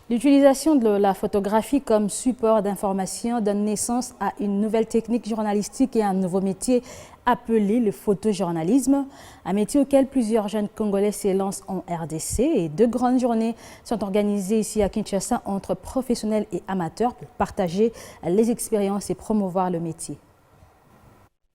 L'utilisation de la photographie comme support d'information donne naissance à une nouvelle technique journalistique et un nouveau métier appelé le photojournalisme, un métier auquel plusieurs jeunes Congolais s'élancent en RDC et 2 grandes journées sont organisées ici à Kinshasa entre professionnels et amateurs pour partager les expériences et promouvoir le métier.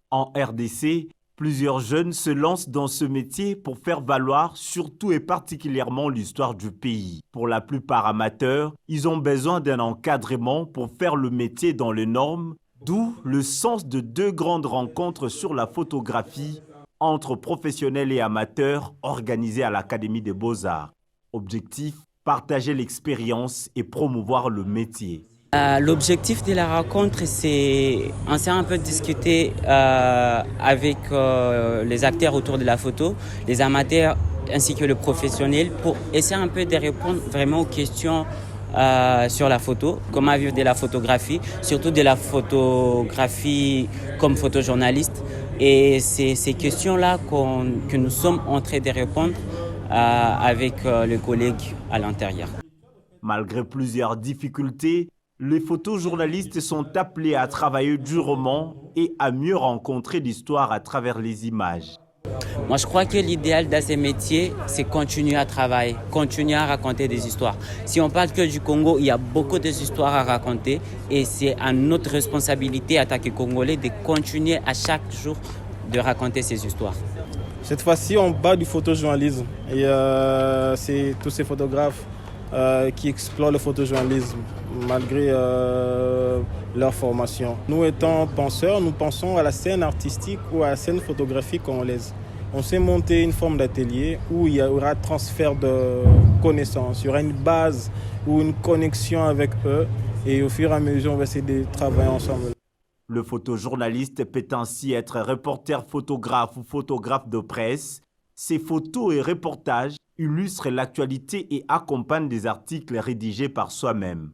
En RDC, plusieurs jeunes se lancent dans ce métier pour faire valoir surtout et particulièrement l'histoire du pays. Pour la plupart amateurs, ils ont besoin d'un encadrement pour faire le métier dans les normes, d'où le sens de 2 grandes rencontres sur la photographie entre professionnels et amateurs organisées à l'Académie des Beaux-Arts. Objectif, partager l'expérience et promouvoir le métier. L'objectif de la rencontre, c'est on s'est un peu discuté avec les acteurs autour de la photo, les amateurs ainsi que le professionnel pour essayer un peu de répondre vraiment aux questions sur la photo, comment vivre de la photographie, surtout de la photographie comme photojournaliste. Et c'est ces questions-là que nous sommes en train de répondre avec les collègues à l'intérieur. Malgré plusieurs difficultés, les photojournalistes sont appelés à travailler durement et à mieux rencontrer l'histoire à travers les images. Moi, je crois que l'idéal dans ces métiers, c'est continuer à travailler, continuer à raconter des histoires. Si on parle que du Congo, il y a beaucoup d'histoires à raconter et c'est à notre responsabilité, en tant que Congolais, de continuer à chaque jour de raconter ces histoires. Cette fois-ci, on bat du photojournalisme et c'est tous ces photographes qui explorent le photojournalisme malgré leur formation. Nous étant penseurs, nous pensons à la scène artistique ou à la scène photographique congolaise. On s'est monté une forme d'atelier où il y aura transfert de connaissances, il y aura une base ou une connexion avec eux et au fur et à mesure, on va essayer de travailler ensemble. Le photojournaliste peut ainsi être reporter photographe ou photographe de presse. Ses photos et reportages illustrent l'actualité et accompagnent des articles rédigés par soi-même.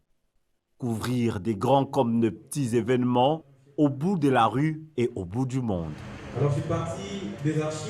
Couvrir des grands comme de petits événements au bout de la rue et au bout du monde. Alors, je suis parti des archives.